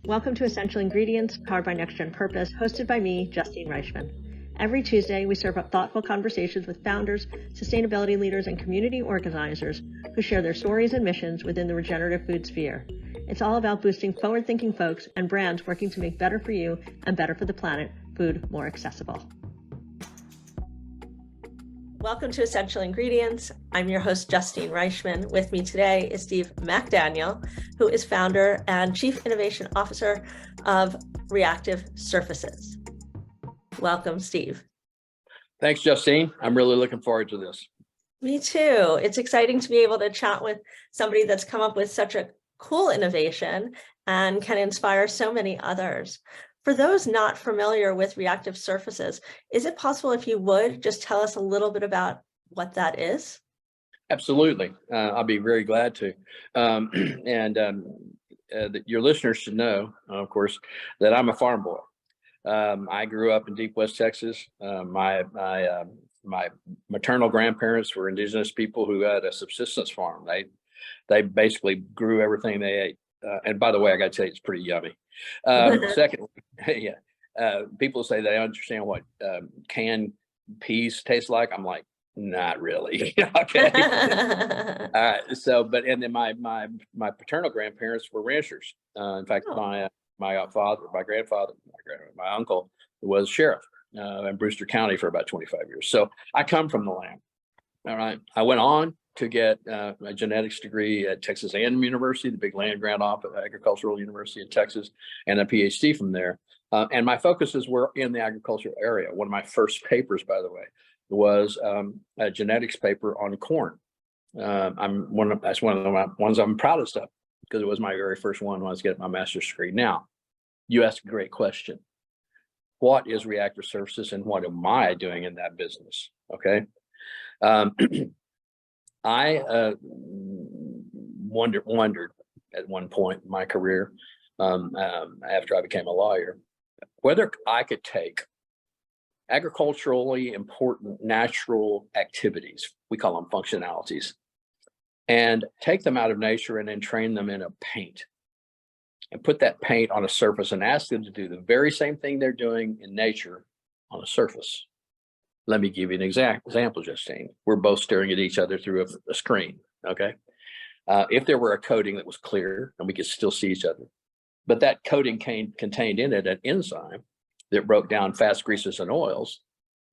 Welcome to Essential Ingredients, powered by Next Gen Purpose, hosted by me, Justine Reichman. Every Tuesday, we serve up thoughtful conversations with founders, sustainability leaders, and community organizers who share their stories and missions within the regenerative food sphere. It's all about boosting forward-thinking folks and brands working to make better for you and better for the planet food more accessible. Welcome to Essential Ingredients. I'm your host, Justine Reichman. With me today is Steve McDaniel, who is founder and Chief Innovation Officer of Reactive Surfaces. Welcome, Steve. Thanks, Justine. I'm really looking forward to this. Me too. It's exciting to be able to chat with somebody that's come up with such a cool innovation and can inspire so many others. For those not familiar with reactive surfaces, is it possible if you would just tell us a little bit about what that is? Absolutely. I'll be very glad to. Your listeners should know, of course, that I'm a farm boy. I grew up in Deep West Texas. My maternal grandparents were indigenous people who had a subsistence farm. They basically grew everything they ate. And by the way, I got to tell you, it's pretty yummy. Secondly, people say they understand what canned peas taste like. I'm like, not really. Okay. All right. So, and then my paternal grandparents were ranchers. In fact, my grandfather, my uncle was sheriff in Brewster County for about 25 years. So I come from the land. All right. I went on to get a genetics degree at Texas A&M University, the big land grant off at Agricultural University in Texas, and a PhD from there. And my focuses were in the agricultural area. One of my first papers, by the way, was a genetics paper on corn. That's one of the ones I'm proudest of, because it was my very first one when I was getting my master's degree. Now, you asked a great question. What is reactive surfaces and what am I doing in that business? Okay. I wondered at one point in my career, after I became a lawyer, whether I could take agriculturally important natural activities, we call them functionalities, and take them out of nature and then train them in a paint and put that paint on a surface and ask them to do the very same thing they're doing in nature on a surface. Let me give you an example, Justine. We're both staring at each other through a screen, okay? If there were a coating that was clear and we could still see each other, but that coating contained in it an enzyme that broke down fats, greases, and oils,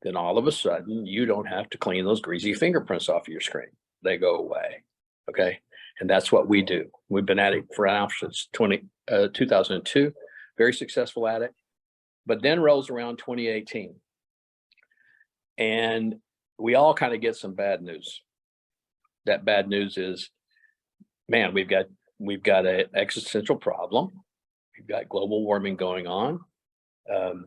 then all of a sudden you don't have to clean those greasy fingerprints off of your screen. They go away, okay? And that's what we do. We've been at it for now since 2002, very successful at it. But then rolls around 2018. And we all kind of get some bad news. That bad news is, man, we've got an existential problem. We've got global warming going on.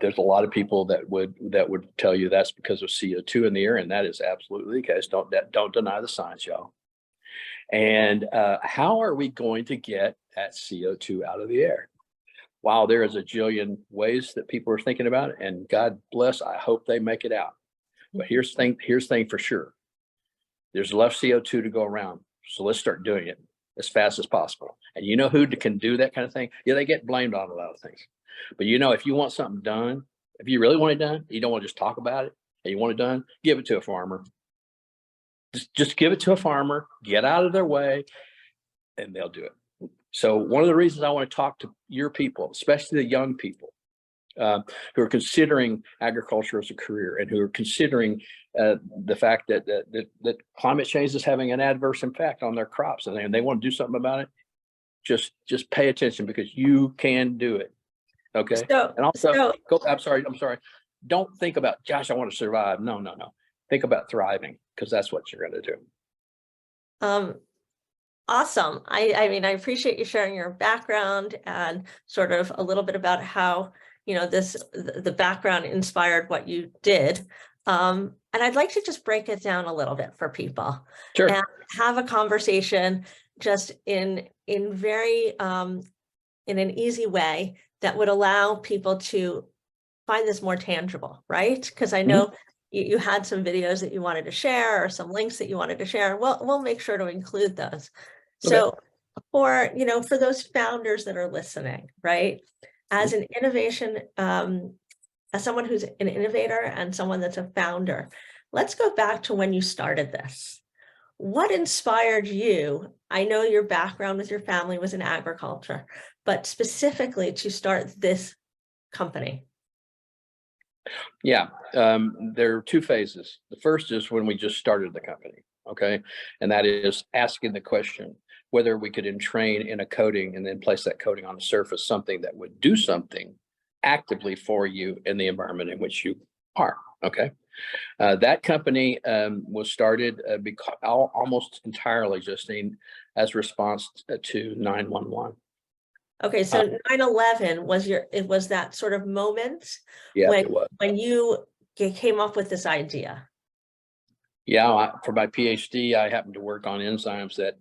There's a lot of people that would tell you that's because of CO2 in the air, and that is absolutely the case. Don't deny the science, y'all. And how are we going to get that CO2 out of the air? While there is a jillion ways that people are thinking about it, and God bless, I hope they make it out. But here's the thing for sure. There's enough CO2 to go around. So let's start doing it as fast as possible. And you know who can do that kind of thing? Yeah, they get blamed on a lot of things. But you know, if you want something done, if you really want it done, you don't want to just talk about it, and you want it done, give it to a farmer. Just give it to a farmer, get out of their way, and they'll do it. So one of the reasons I want to talk to your people, especially the young people, who are considering agriculture as a career and who are considering the fact that climate change is having an adverse impact on their crops, and they want to do something about it, just pay attention, because you can do it. Okay. And also, I'm sorry. Don't think about, gosh, I want to survive. No. Think about thriving, because that's what you're going to do. Awesome. I mean, I appreciate you sharing your background and sort of a little bit about how, the background inspired what you did. And I'd like to just break it down a little bit for people. Sure. And have a conversation just in very, in an easy way that would allow people to find this more tangible, right? Because I know you had some videos that you wanted to share or some links that you wanted to share. We'll make sure to include those. So for, for those founders that are listening, right? As an innovation, as someone who's an innovator and someone that's a founder, let's go back to when you started this. What inspired you? I know your background with your family was in agriculture, but specifically to start this company. Yeah, there are two phases. The first is when we just started the company, okay? And that is asking the question whether we could entrain in a coating and then place that coating on the surface, something that would do something actively for you in the environment in which you are, okay? That company was started because almost entirely, Justine, as response to 911. Okay, so 9/11 was that sort of moment Yeah, it was. when you came up with this idea. Yeah, for my PhD, I happened to work on enzymes that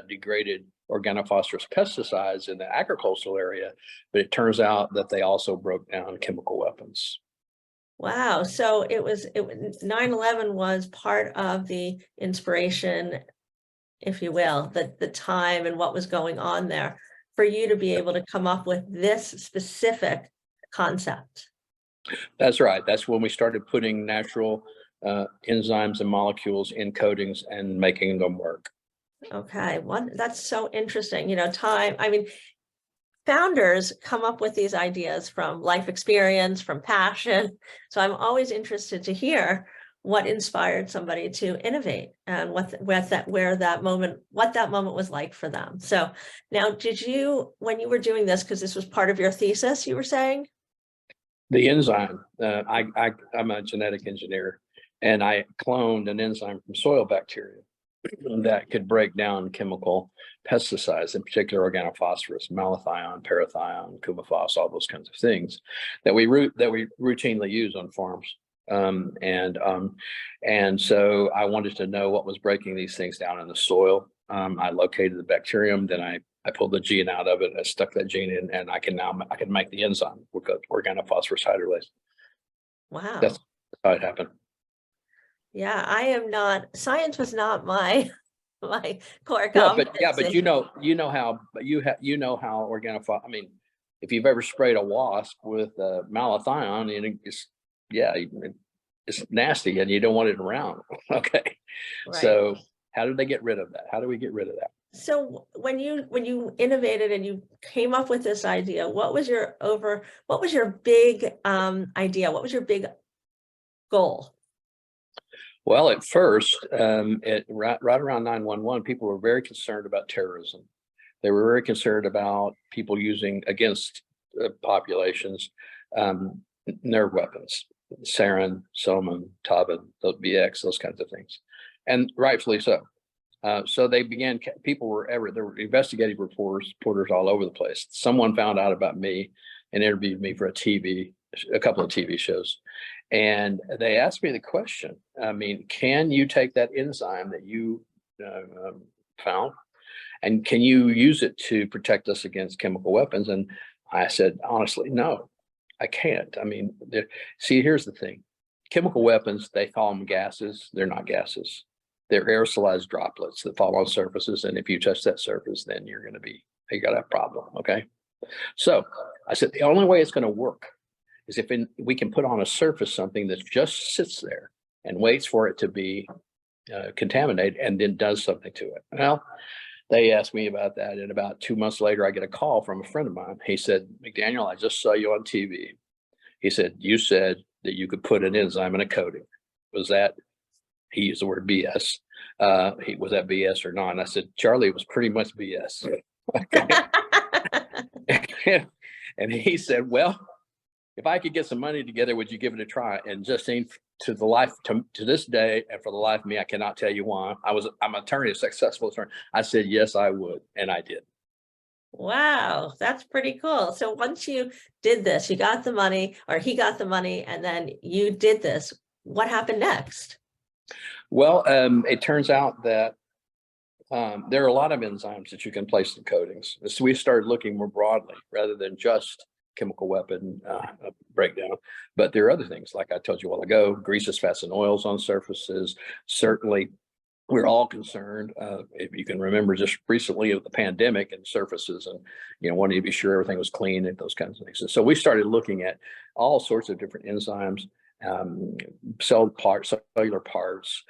degraded organophosphorus pesticides in the agricultural area, but it turns out that they also broke down chemical weapons. Wow, so it was 9/11 was part of the inspiration, if you will, the time and what was going on there for you to be able to come up with this specific concept. That's right. That's when we started putting natural enzymes and molecules in coatings and making them work. Okay, that's so interesting. Founders come up with these ideas from life experience, from passion. So I'm always interested to hear what inspired somebody to innovate and what that moment was like for them. So now, when you were doing this, because this was part of your thesis, you were saying? The enzyme, I'm a genetic engineer, and I cloned an enzyme from soil bacteria that could break down chemical pesticides, in particular organophosphorus, malathion, parathion, coumaphos, all those kinds of things that we routinely use on farms. And so I wanted to know what was breaking these things down in the soil. I located the bacterium, then I pulled the gene out of it, I stuck that gene in, and I can make the enzyme with organophosphorus hydrolase. Wow. That's how it happened. Yeah, science was not my core competency. But you know how organophosphorus, I mean, if you've ever sprayed a wasp with malathion, and it's nasty and you don't want it around. Okay. Right. So how did they get rid of that? How do we get rid of that? So when you innovated and you came up with this idea, what was your big idea? What was your big goal? Well, at first, right around 911, people were very concerned about terrorism. They were very concerned about people using against populations nerve weapons, sarin, soman, tobin, BX, those kinds of things, and rightfully so. So they began. There were investigative reporters all over the place. Someone found out about me and interviewed me for a couple of TV shows. And they asked me the question, I mean, can you take that enzyme that you found and can you use it to protect us against chemical weapons? And I said, honestly, no, I can't. I mean, see, here's the thing. Chemical weapons, they call them gases. They're not gases. They're aerosolized droplets that fall on surfaces. And if you touch that surface, then you got a problem, okay? So I said, the only way it's going to work is if we can put on a surface something that just sits there and waits for it to be contaminated and then does something to it. Well, they asked me about that, and about 2 months later, I get a call from a friend of mine. He said, McDaniel, I just saw you on TV. He said, you said that you could put an enzyme in a coating. He used the word BS. Was that BS or not? And I said, Charlie, it was pretty much BS. And he said, well, if I could get some money together, would you give it a try? And Justine, to this day, and for the life of me, I cannot tell you why. I'm an attorney, a successful attorney. I said, yes, I would. And I did. Wow, that's pretty cool. So once you did this, you got the money, or he got the money, and then you did this. What happened next? Well, it turns out that there are a lot of enzymes that you can place in coatings. So we started looking more broadly rather than just chemical weapon breakdown. But there are other things, like I told you a while ago, greases, fats, and oils on surfaces, certainly we're all concerned. If you can remember just recently of the pandemic and surfaces and, wanting to be sure everything was clean and those kinds of things. And so we started looking at all sorts of different enzymes, cellular parts,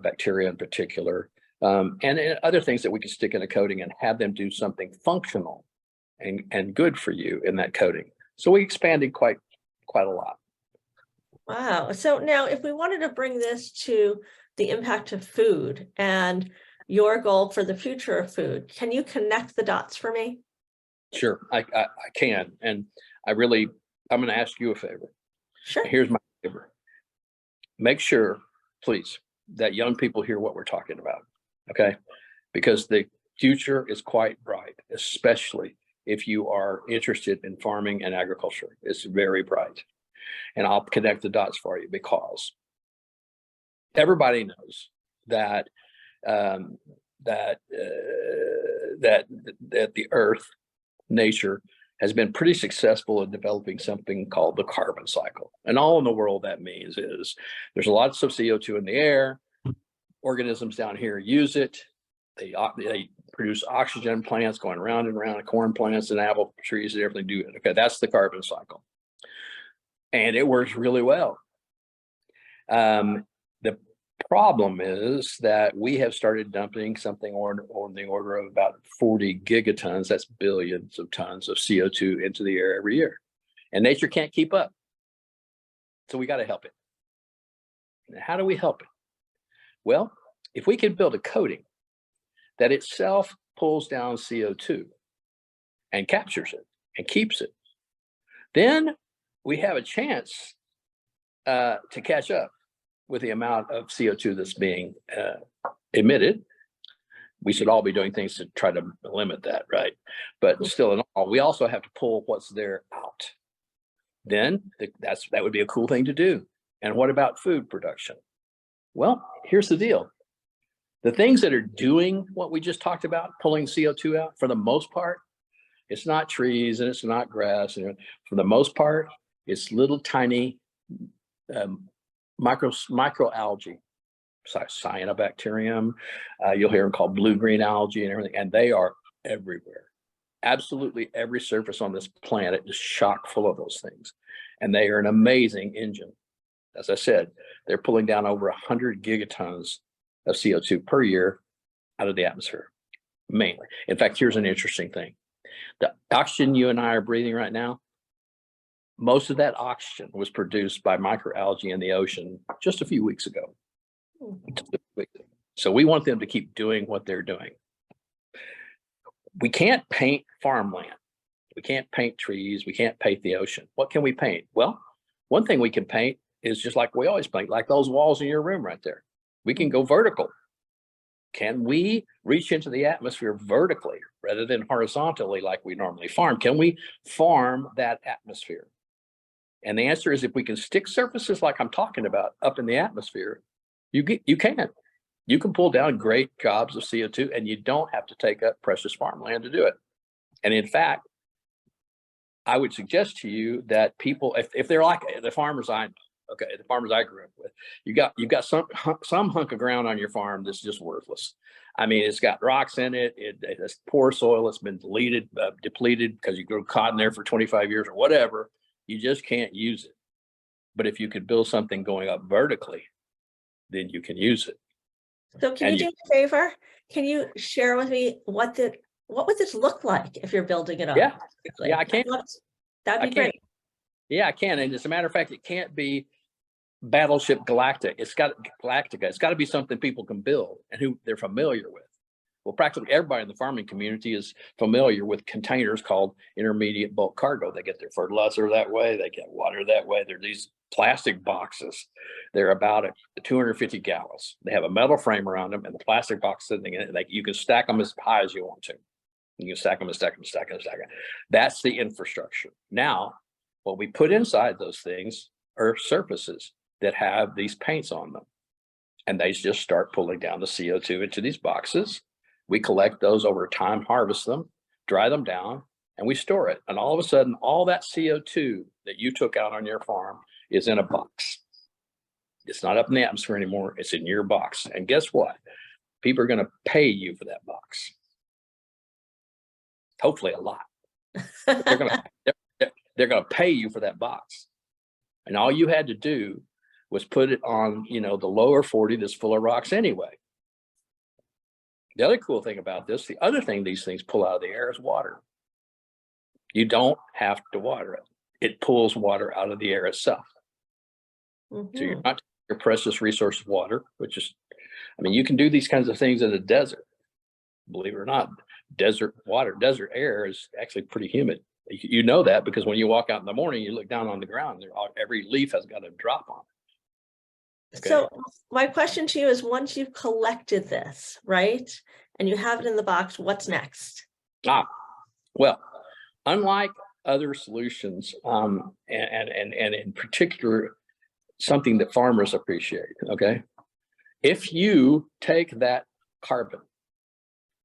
bacteria in particular, and other things that we could stick in a coating and have them do something functional and good for you in that coating. So we expanded quite a lot. Wow. So now if we wanted to bring this to the impact of food and your goal for the future of food, can you connect the dots for me? Sure, I can. And I'm going to ask you a favor. Sure. Here's my favor. Make sure, please, that young people hear what we're talking about, okay? Because the future is quite bright, especially if you are interested in farming and agriculture. It's very bright. And I'll connect the dots for you because everybody knows that that the earth, nature, has been pretty successful in developing something called the carbon cycle. And all in the world that means is there's lots of CO2 in the air. Organisms down here use it. They produce oxygen, plants going round and round, corn plants and apple trees and everything do it. Okay, that's the carbon cycle. And it works really well. The problem is that we have started dumping something on the order of about 40 gigatons, that's billions of tons of CO2 into the air every year. And nature can't keep up. So we got to help it. Now, how do we help it? Well, if we can build a coating that itself pulls down CO2 and captures it and keeps it, then we have a chance to catch up with the amount of CO2 that's being emitted. We should all be doing things to try to limit that, right? But still in all, we also have to pull what's there out. Then that would be a cool thing to do. And what about food production? Well, here's the deal. The things that are doing what we just talked about, pulling CO2 out, for the most part, it's not trees and it's not grass. And for the most part, it's little tiny microalgae, cyanobacterium. You'll hear them called blue-green algae and everything, and they are everywhere. Absolutely every surface on this planet is chock full of those things, and they are an amazing engine. As I said, they're pulling down over 100 gigatons of CO2 per year out of the atmosphere, mainly. In fact, here's an interesting thing. The oxygen you and I are breathing right now, most of that oxygen was produced by microalgae in the ocean just a few weeks ago. So we want them to keep doing what they're doing. We can't paint farmland. We can't paint trees. We can't paint the ocean. What can we paint? Well, one thing we can paint is just like we always paint, like those walls in your room right there. We can go vertical. Can we reach into the atmosphere vertically rather than horizontally like we normally farm? Can we farm that atmosphere? And the answer is, if we can stick surfaces like I'm talking about up in the atmosphere, you can. You can pull down great gobs of CO2 and you don't have to take up precious farmland to do it. And in fact, I would suggest to you that people, if they're like the farmers I know, okay, the farmers I grew up with, you've got some hunk of ground on your farm that's just worthless. I mean, it's got rocks in it. It's poor soil. It's been depleted because you grew cotton there for 25 years or whatever. You just can't use it. But if you could build something going up vertically, then you can use it. So can you do a favor? Can you share with me what would this look like if you're building it up? Yeah, yeah, I can. That'd be great. Yeah, I can. And as a matter of fact, it can't be Battleship Galactica. It's got to be something people can build and who they're familiar with. Well, practically everybody in the farming community is familiar with containers called intermediate bulk cargo. They get their fertilizer that way. They get water that way. They're these plastic boxes. They're about 250 gallons. They have a metal frame around them and the plastic box sitting in it. You can stack them as high as you want to. You can stack them and stack them and stack them and stack them. That's the infrastructure. Now, what we put inside those things are surfaces that have these paints on them. And they just start pulling down the CO2 into these boxes. We collect those over time, harvest them, dry them down, and we store it. And all of a sudden, all that CO2 that you took out on your farm is in a box. It's not up in the atmosphere anymore. It's in your box. And guess what? people are going to pay you for that box. Hopefully a lot. They're going to pay you for that box. And all you had to do was put it on, the lower 40 that's full of rocks anyway. The other cool thing about this, the other thing these things pull out of the air is water. You don't have to water it. It pulls water out of the air itself. So you're not taking your precious resource of water, which is, you can do these kinds of things in a desert. Believe it or not, desert air is actually pretty humid. You know that because when you walk out in the morning, you look down on the ground, every leaf has got a drop on it. Okay? So my question to you is, once you've collected this, right, and you have it in the box, what's next? Well, unlike other solutions, and in particular, something that farmers appreciate, okay? If you take that carbon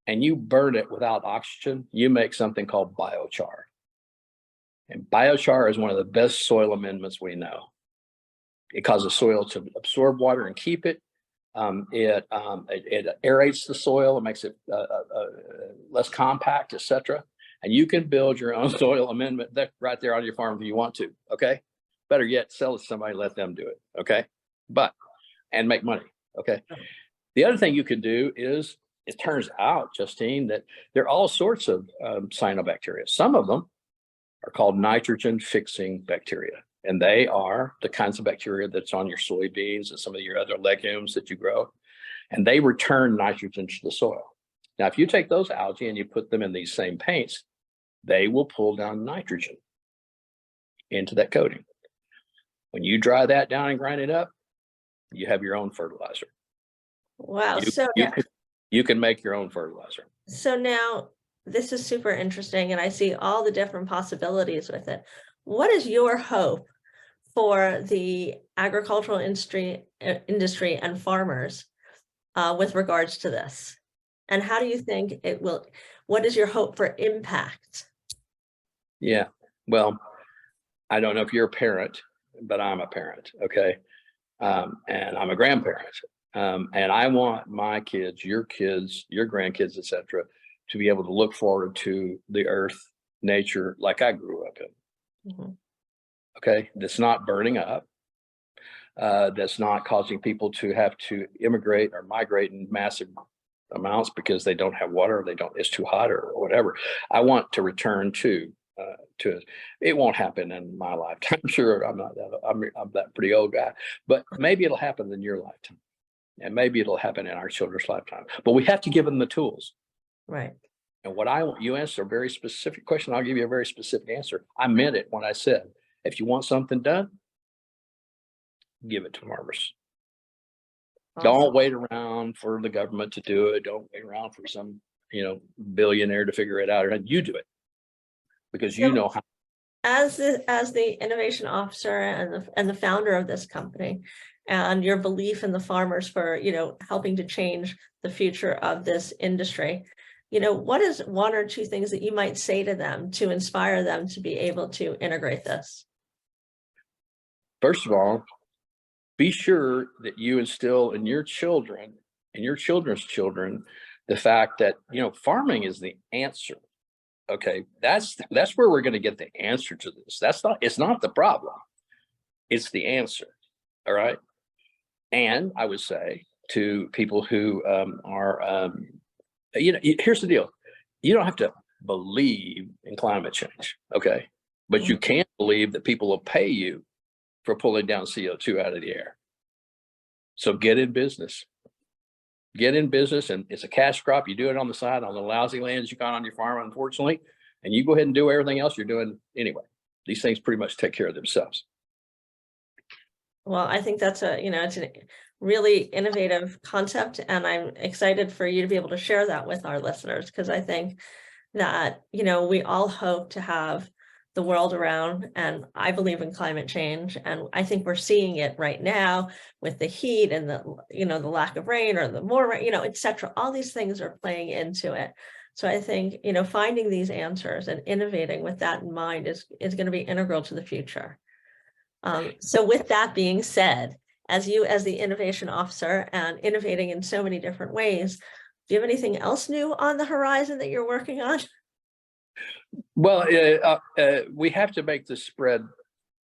and you burn it without oxygen, you make something called biochar. And biochar is one of the best soil amendments we know. It causes soil to absorb water and keep it. It aerates the soil, it makes it less compact, etc. And you can build your own soil amendment right there on your farm if you want to, okay? Better yet, sell it to somebody, let them do it, okay? And make money, okay? The other thing you can do is, it turns out, Justine, that there are all sorts of cyanobacteria. Some of them are called nitrogen-fixing bacteria, and they are the kinds of bacteria that's on your soybeans and some of your other legumes that you grow, and they return nitrogen to the soil. Now, if you take those algae and you put them in these same paints, they will pull down nitrogen into that coating. When you dry that down and grind it up, you have your own fertilizer. Wow. You can make your own fertilizer. So now this is super interesting, and I see all the different possibilities with it. What is your hope for the agricultural industry and farmers with regards to this? And how do you think it will, what is your hope for impact? Yeah, well, I don't know if you're a parent, but I'm a parent, okay? And I'm a grandparent. And I want my kids, your grandkids, etc., to be able to look forward to the earth, nature, like I grew up in. Okay, that's not burning up. That's not causing people to have to immigrate or migrate in massive amounts because they don't have water, or it's too hot or whatever. I want to return to it. Won't happen in my lifetime. Sure, I'm that pretty old guy, but maybe it'll happen in your lifetime, and maybe it'll happen in our children's lifetime. But we have to give them the tools. Right. And what I want, you answer a very specific question, I'll give you a very specific answer. I meant it when I said, if you want something done, give it to farmers. Awesome. Don't wait around for the government to do it. Don't wait around for some, billionaire to figure it out. You do it because you know how. As the innovation officer and the founder of this company, and your belief in the farmers for helping to change the future of this industry, what is one or two things that you might say to them to inspire them to be able to integrate this? First of all, be sure that you instill in your children and your children's children the fact that farming is the answer. Okay, that's where we're going to get the answer to this. It's not the problem, it's the answer. All right. And I would say to people who here's the deal. You don't have to believe in climate change, okay? But you can believe that people will pay you for pulling down CO2 out of the air. So get in business. Get in business, and it's a cash crop. You do it on the side, on the lousy lands you got on your farm, unfortunately, and you go ahead and do everything else you're doing anyway. These things pretty much take care of themselves. Well, I think that's it's a really innovative concept, and I'm excited for you to be able to share that with our listeners, because I think that, we all hope to have the world around, and I believe in climate change, and I think we're seeing it right now with the heat and the the lack of rain, or the more rain, etc. All these things are playing into it. So I think finding these answers and innovating with that in mind is going to be integral to the future. So with that being said, as you as the innovation officer and innovating in so many different ways, do you have anything else new on the horizon that you're working on? Well, we have to make this spread.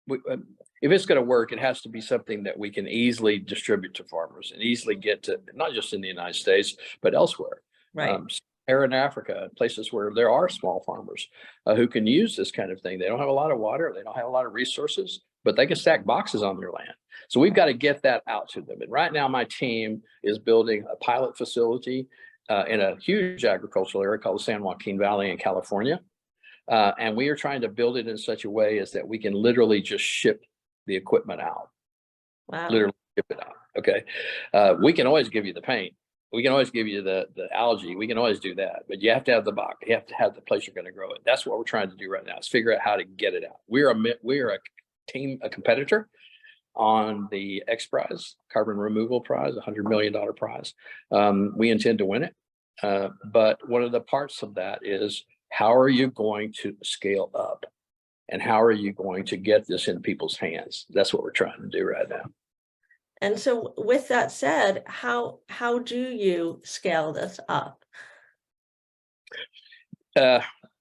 If it's going to work, it has to be something that we can easily distribute to farmers and easily get to, not just in the United States, but elsewhere. Right. Here in Africa, places where there are small farmers who can use this kind of thing. They don't have a lot of water, they don't have a lot of resources, but they can stack boxes on their land. So we've got to get that out to them. And right now, my team is building a pilot facility in a huge agricultural area called the San Joaquin Valley in California. And we are trying to build it in such a way as that we can literally just ship the equipment out. Wow. Literally ship it out. Okay. We can always give you the paint. We can always give you the algae. We can always do that, but you have to have the box. You have to have the place you're going to grow it. That's what we're trying to do right now, is figure out how to get it out. We are a competitor on the X Prize, carbon removal prize, $100 million prize. We intend to win it. But one of the parts of that is, how are you going to scale up? And how are you going to get this in people's hands? That's what we're trying to do right now. And so with that said, how do you scale this up?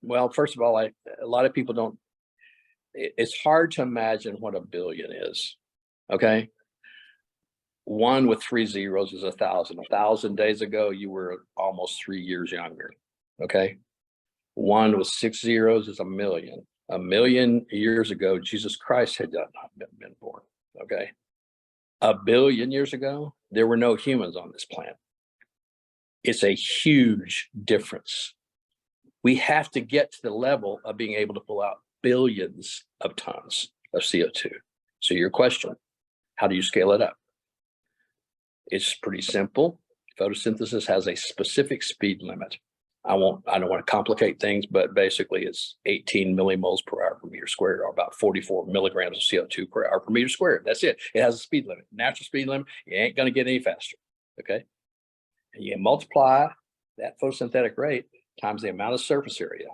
Well, first of all, a lot of people don't, it's hard to imagine what a billion is, okay? 1 with 3 zeros is 1,000. 1,000 days ago, you were almost 3 years younger, okay? 1 with 6 zeros is 1,000,000. 1,000,000 years ago, Jesus Christ had not been born, okay? 1 billion years ago, there were no humans on this planet. It's a huge difference. We have to get to the level of being able to pull out billions of tons of CO2. So your question, how do you scale it up? It's pretty simple. Photosynthesis has a specific speed limit. I don't want to complicate things, but basically it's 18 millimoles per hour per meter squared, or about 44 milligrams of CO2 per hour per meter squared. That's it. It has a speed limit, natural speed limit. You ain't going to get any faster. Okay. And you multiply that photosynthetic rate times the amount of surface area.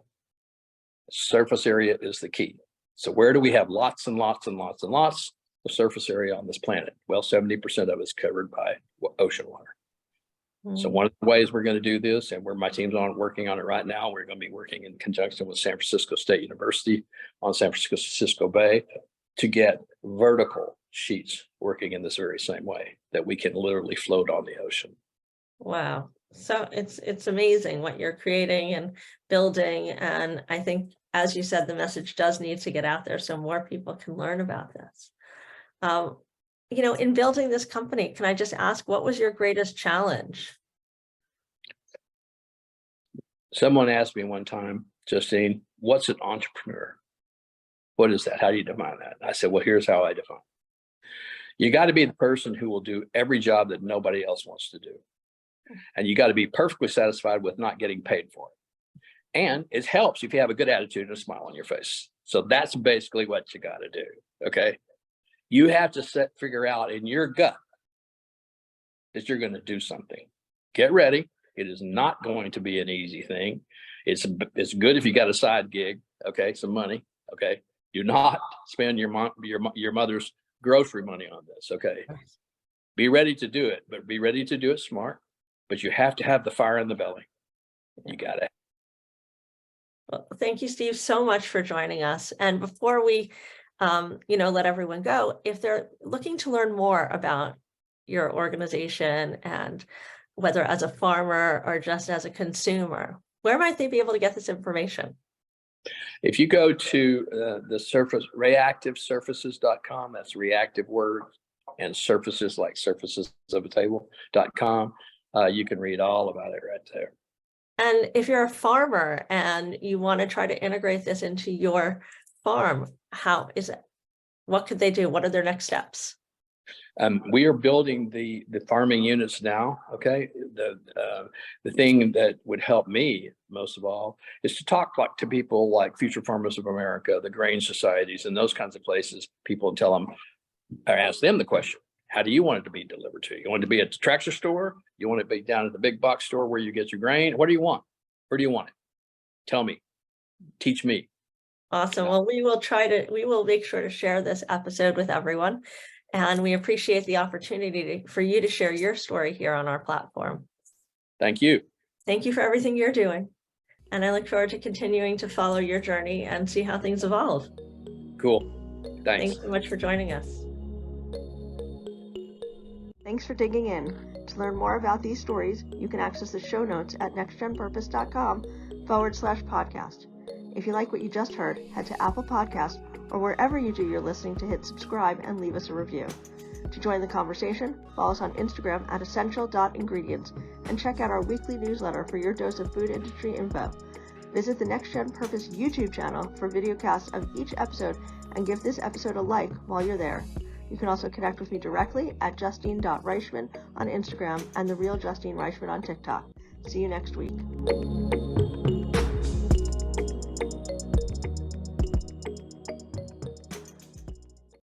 Surface area is the key. So where do we have lots and lots and lots and lots of surface area on this planet? Well, 70% of it's covered by ocean water. So one of the ways we're going to do this, and where my team's working on it right now, we're going to be working in conjunction with San Francisco State University on San Francisco Bay to get vertical sheets working in this very same way, that we can literally float on the ocean. Wow. So it's amazing what you're creating and building. And I think, as you said, the message does need to get out there so more people can learn about this. In building this company, can I just ask, what was your greatest challenge? Someone asked me one time, Justine, what's an entrepreneur? What is that? How do you define that? I said, well, here's how I define it. You got to be the person who will do every job that nobody else wants to do. And you got to be perfectly satisfied with not getting paid for it. And it helps if you have a good attitude and a smile on your face. So that's basically what you got to do. Okay. You have to figure out in your gut that you're going to do something. Get ready. It is not going to be an easy thing. It's good if you got a side gig, okay, some money, okay. Do not spend your mother's grocery money on this, okay. Be ready to do it, but be ready to do it smart. But you have to have the fire in the belly. You got it. Well, thank you, Steve, so much for joining us. And before we let everyone go, if they're looking to learn more about your organization, and whether as a farmer or just as a consumer, where might they be able to get this information? If you go to the reactivesurfaces.com, that's reactive word, and surfaces like surfaces of a table.com, you can read all about it right there. And if you're a farmer and you want to try to integrate this into your farm, how is it? What could they do? What are their next steps? We are building the farming units now. Okay, the thing that would help me most of all is to talk to people like Future Farmers of America, the grain societies, and those kinds of places. People, and tell them, or ask them the question: how do you want it to be delivered to you? You want it to be at the tractor store? You want it to be down at the big box store where you get your grain? What do you want? Where do you want it? Tell me. Teach me. Awesome. Well, we will make sure to share this episode with everyone. And we appreciate the opportunity for you to share your story here on our platform. Thank you. Thank you for everything you're doing. And I look forward to continuing to follow your journey and see how things evolve. Cool. Thanks. Thanks so much for joining us. Thanks for digging in. To learn more about these stories, you can access the show notes at nextgenpurpose.com/podcast. If you like what you just heard, head to Apple Podcasts or wherever you do your listening to hit subscribe and leave us a review. To join the conversation, follow us on Instagram at essential.ingredients and check out our weekly newsletter for your dose of food industry info. Visit the Next Gen Purpose YouTube channel for videocasts of each episode and give this episode a like while you're there. You can also connect with me directly at justine.reichman on Instagram and The Real Justine Reichman on TikTok. See you next week.